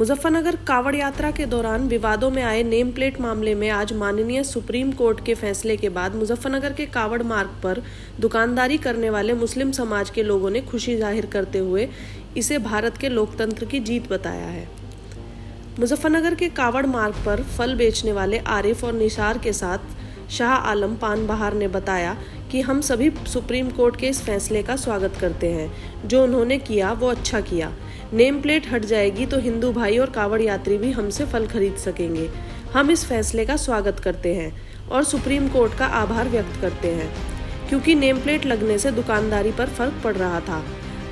मुजफ्फरनगर कावड़ यात्रा के दौरान विवादों में आए नेम प्लेट मामले में आज माननीय सुप्रीम कोर्ट के फैसले के बाद मुजफ्फरनगर के कावड़ मार्ग पर दुकानदारी करने वाले मुस्लिम समाज के लोगों ने खुशी जाहिर करते हुए इसे भारत के लोकतंत्र की जीत बताया है। मुजफ्फरनगर के कावड़ मार्ग पर फल बेचने वाले आरिफ और निसार के साथ शाह आलम पान बहार ने बताया कि हम सभी सुप्रीम कोर्ट के इस फैसले का स्वागत करते हैं। जो उन्होंने किया वो अच्छा किया। नेम प्लेट हट जाएगी तो हिंदू भाई और कावड़ यात्री भी हमसे फल खरीद सकेंगे। हम इस फैसले का स्वागत करते हैं और सुप्रीम कोर्ट का आभार व्यक्त करते हैं, क्योंकि नेम प्लेट लगने से दुकानदारी पर फर्क पड़ रहा था।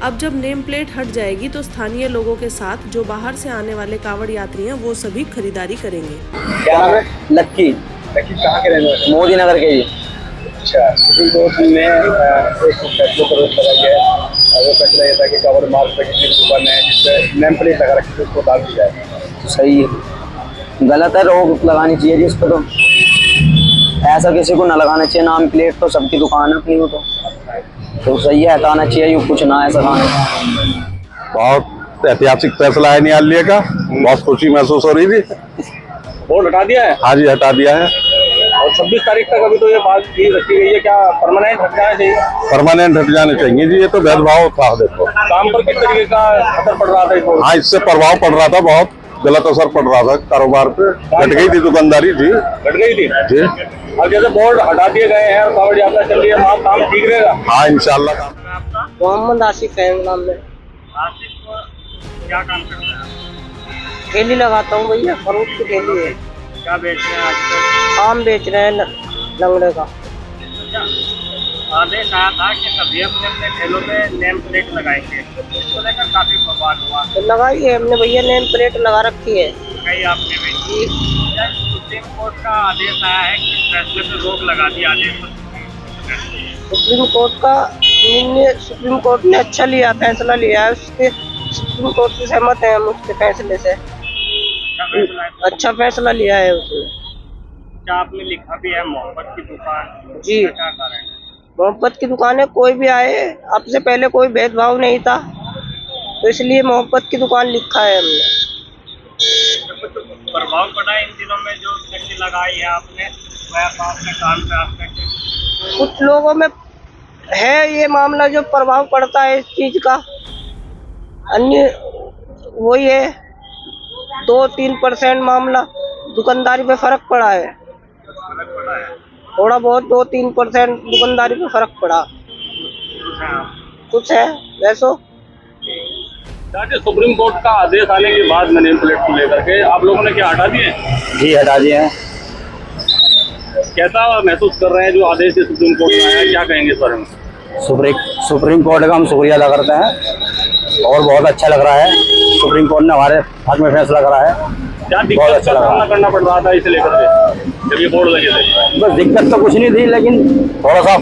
अब जब नेम प्लेट हट जाएगी तो स्थानीय लोगों के साथ जो बाहर से आने वाले कावड़ यात्री हैं वो सभी खरीदारी करेंगे। क्या नाम है? लक्की। लक्की कहाँ के रहने वाले? मोदी नगर के जी। अच्छा, सुप्रीम कोर्ट में एक फैसले पर रोक लगा गया है। वो फैसला ये था कि कावड़ मार्ग पर किसी दुकान है जिससे नेम प्लेट लगा रखी है उसको डाल दी जाए। सही है, गलत है, रोक लगानी चाहिए जी इस पर। तो ऐसा किसी को ना लगाना चाहिए। नाम प्लेट तो सबकी दुकान है अपनी, वो तो सही है, हटाना चाहिए। यूँ कुछ ना ऐसा खाना। बहुत ऐतिहासिक फैसला है न्यायालय का, बहुत खुशी महसूस हो रही थी। बोर्ड हटा दिया है? हाँ जी, हटा दिया है। और 26 तारीख तक अभी तो ये बात की रखी गई है, क्या परमानेंट हट जाना चाहिए? परमानेंट हट जाने चाहिए जी। ये तो भेदभाव था। देखो काम पर किस तरीके का असर पड़ रहा था इस बोर्ड? हाँ, इससे प्रभाव पड़ रहा था, बहुत गलत असर पड़ रहा था कारोबार पे। घट गई थी दुकानदारी जी। घट गई थी जी। और जैसे बोर्ड हटा दिए गए हैं और कावड़ यात्रा चल रही है, वहाँ काम ठीक रहेगा? हाँ, इंशाल्लाह। मोहम्मद आसिफ है नाम में। आसिफ क्या काम करते हैं? ठेली लगाता हूँ भैया, फ्रूट की ठेली है। क्या बेच रहे हैं आजकल? आम बेच रहे हैं लंगड़े का। अच्छा, आदेश आया था कि सभी अपने अपने ठेलों में नेम प्लेट लगाएंगे, इसको लेकर काफी बवाल हुआ। तो लगाई है हमने भैया, नेम प्लेट लगा रखी है। कई आपने भी सुप्रीम कोर्ट का आदेश आया है कि फैसले पर रोक लगा दी। आदेश सुप्रीम कोर्ट ने अच्छा लिया, फैसला लिया है। उसके सुप्रीम कोर्ट से सहमत है हम उसके फैसले से। अच्छा फैसला लिया है उसने। क्या आपने लिखा भी है मोहब्बत की दुकान? जी, क्या कारण है? मोहब्बत की दुकान है, कोई भी आए। अब से पहले कोई भेदभाव नहीं था, तो इसलिए मोहब्बत की दुकान लिखा है हमने। कुछ प्रभाव पड़ा है इन दिनों में जो ठेली लगाई है आपने, वह आपने काम पे आपने? कुछ लोगों में है ये मामला जो प्रभाव पड़ता है इस चीज का। अन्य वही है 2-3% मामला दुकानदारी पे फर्क पड़ा है। थोड़ा बहुत 2-3% दुकानदारी पे फर्क पड़ा। कुछ है वैसो। सुप्रीम कोर्ट का आदेश आने के बाद में नेम प्लेट को लेकर के आप लोगों ने क्या हटा दिए? जी, हटा दिए हैं। कैसा महसूस कर रहे हैं जो आदेश सुप्रीम कोर्ट में आया, क्या कहेंगे इस बारे में? सुप्रीम कोर्ट का हम शुक्रिया अदा करते हैं और बहुत अच्छा लग रहा है। सुप्रीम कोर्ट ने हमारे हक में फैसला करा है। क्या दिक्कत का सामना करना पड़ रहा था इसे लेकर के जब ये बोर्ड लगे थे? बस दिक्कत तो कुछ नहीं थी, लेकिन थोड़ा सा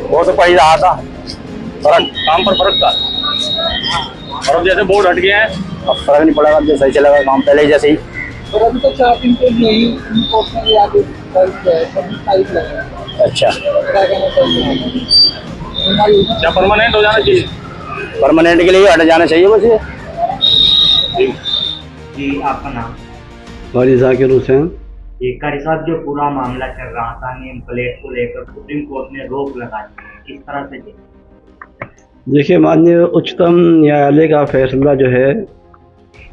वो तो पड़ ही रहा था, फर्क, काम पर फर्क था। और अब जैसे बोर्ड हट गया है, अब फर्क नहीं पड़ेगा, जो सही चलेगा काम पहले जैसे ही। और अभी तो 4 दिन के लिए ही कोर्ट में आदेश लगा। अच्छा, क्या कहना चाहिए? क्या परमानेंट हो जाना चाहिए? परमानेंट के लिए हट जाना चाहिए बस ये। जी, आपका नाम? वाली जाकिर हुसैन। ये कारी साहब, जो पूरा मामला चल रहा था नेम प्लेट को लेकर, सुप्रीम कोर्ट ने रोक लगा दी है, किस तरह से? देखिए, माननीय उच्चतम न्यायालय का फैसला जो है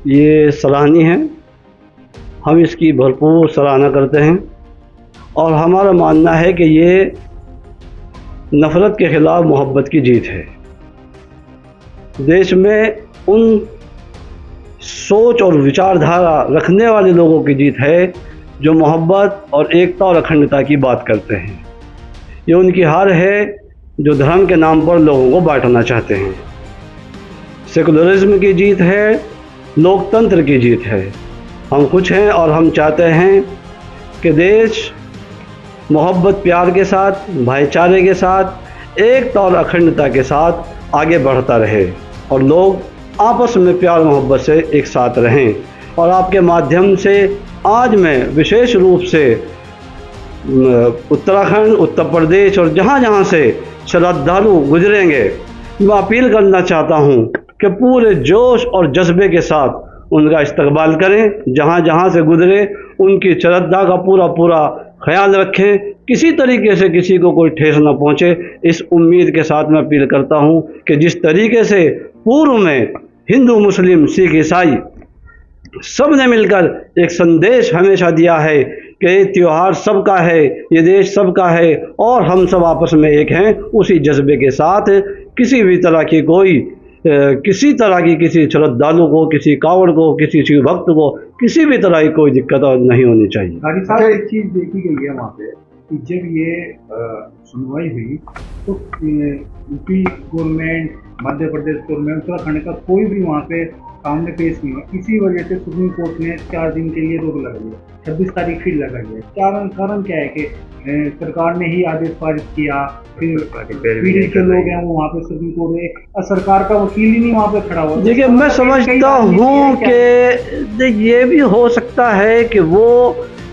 ये सराहनीय है। हम इसकी भरपूर सराहना करते हैं और हमारा मानना है कि ये नफ़रत के ख़िलाफ़ मोहब्बत की जीत है। देश में उन सोच और विचारधारा रखने वाले लोगों की जीत है जो मोहब्बत और एकता और अखंडता की बात करते हैं। ये उनकी हार है जो धर्म के नाम पर लोगों को बांटना चाहते हैं। सेकुलरिज्म की जीत है, लोकतंत्र की जीत है। हम खुश हैं और हम चाहते हैं कि देश मोहब्बत प्यार के साथ, भाईचारे के साथ, एकता और अखंडता के साथ आगे बढ़ता रहे और लोग आपस में प्यार मोहब्बत से एक साथ रहें। और आपके माध्यम से आज मैं विशेष रूप से उत्तराखंड, उत्तर प्रदेश और जहाँ जहाँ से श्रद्धालु गुजरेंगे, मैं अपील करना चाहता हूँ कि पूरे जोश और जज्बे के साथ उनका इस्तकबाल करें, जहाँ जहाँ से गुजरे उनकी श्रद्धा का पूरा पूरा ख्याल रखें, किसी तरीके से किसी को कोई ठेस न पहुँचे। इस उम्मीद के साथ मैं अपील करता हूँ कि जिस तरीके से पूर्व में हिंदू, मुस्लिम, सिख, ईसाई सब ने मिलकर एक संदेश हमेशा दिया है कि ये त्यौहार सबका है, ये देश सबका है और हम सब आपस में एक हैं, उसी जज्बे के साथ किसी भी तरह की किसी तरह की किसी श्रद्धालु को, किसी कावड़ को, किसी शिव भक्त को किसी भी तरह की कोई दिक्कत नहीं होनी चाहिए। गाड़ी साहब, एक चीज देखी गई है वहाँ पे कि जब ये सुनवाई हुई तो UP government, Madhya Pradesh government, Uttarakhand का कोई भी वहाँ पे सामने पेश नहीं है। इसी वजह से सुप्रीम कोर्ट ने 4 दिन के लिए रोक लगाई है, 26 तारीख फिर लगाई है। कारण क्या है कि सरकार ने ही आदेश पारित किया, फिर पीड़ित के लोग हैं वो वहाँ पे सुप्रीम कोर्ट में, और सरकार का वकील ही नहीं वहाँ पे खड़ा हुआ। देखिए, मैं समझता हूँ कि ये भी हो सकता है कि वो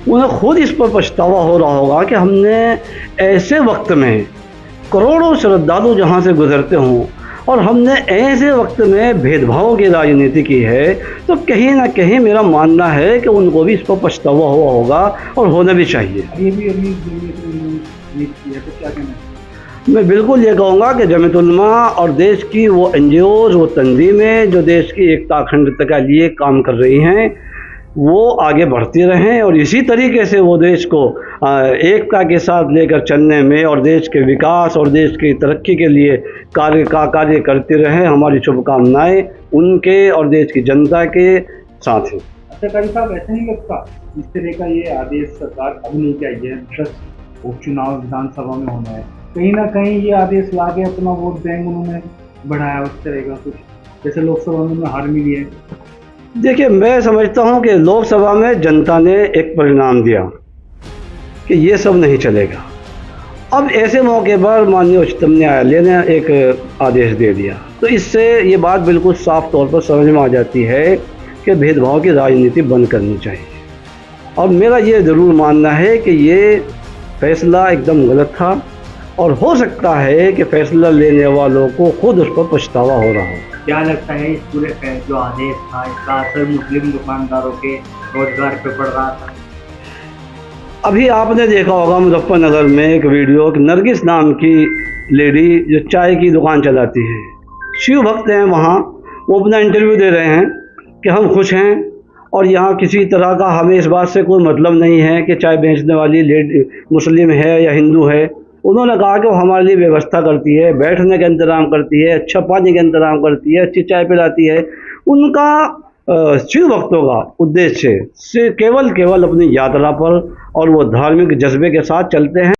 उन्हें खुद इस पर पछतावा हो रहा होगा कि हमने ऐसे वक्त में करोड़ों श्रद्धालु जहाँ से गुजरते हों और हमने ऐसे वक्त में भेदभाव की राजनीति की है, तो कहीं ना कहीं मेरा मानना है कि उनको भी इस पर पछतावा हुआ होगा और होना भी चाहिए। ये भी अभी किया तो क्या कहना है? मैं बिल्कुल ये कहूँगा कि जमीयत उलमा और देश की वो NGOs, वो तंजीमें जो देश की एकता अखंडता के लिए काम कर रही हैं, वो आगे बढ़ती रहें और इसी तरीके से वो देश को एकता के साथ लेकर चलने में और देश के विकास और देश की तरक्की के लिए कार्य करते रहें। हमारी शुभकामनाएं उनके और देश की जनता के साथ हैं। अच्छा कारी साहब, ऐसा नहीं लगता इस तरह का ये आदेश सरकार अब नहीं चाहिए, 10 उपचुनाव विधानसभा में होना है, कहीं ना कहीं ये आदेश ला के अपना वोट बैंक उन्होंने बढ़ाया उस तरह का कुछ, जैसे लोकसभा में हार मिली है। देखिए, मैं समझता हूं कि लोकसभा में जनता ने एक परिणाम दिया कि ये सब नहीं चलेगा। अब ऐसे मौके पर माननीय उच्चतम न्यायालय ने एक आदेश दे दिया, तो इससे ये बात बिल्कुल साफ तौर पर समझ में आ जाती है कि भेदभाव की राजनीति बंद करनी चाहिए। और मेरा ये ज़रूर मानना है कि ये फैसला एकदम गलत था और हो सकता है कि फैसला लेने वालों को खुद उस पर पछतावा हो रहा हो। क्या लगता है इस पूरे जो आदेश था इसका असर मुस्लिम दुकानदारों के रोजगार पे पड़ रहा था? अभी आपने देखा होगा मुजफ्फरनगर में एक वीडियो, नरगिस नाम की लेडी जो चाय की दुकान चलाती है, शिव भक्त हैं वहाँ, वो अपना इंटरव्यू दे रहे हैं कि हम खुश हैं और यहाँ किसी तरह का हमें इस बात से कोई मतलब नहीं है कि चाय बेचने वाली लेडी मुस्लिम है या हिंदू है। उन्होंने कहा कि वो हमारे लिए व्यवस्था करती है, बैठने का इंतज़ाम करती है, अच्छा पानी का इंतज़ाम करती है, अच्छी चाय पिलाती है। उनका शिव भक्तों का उद्देश्य से केवल अपनी यात्रा पर और वो धार्मिक जज्बे के साथ चलते हैं।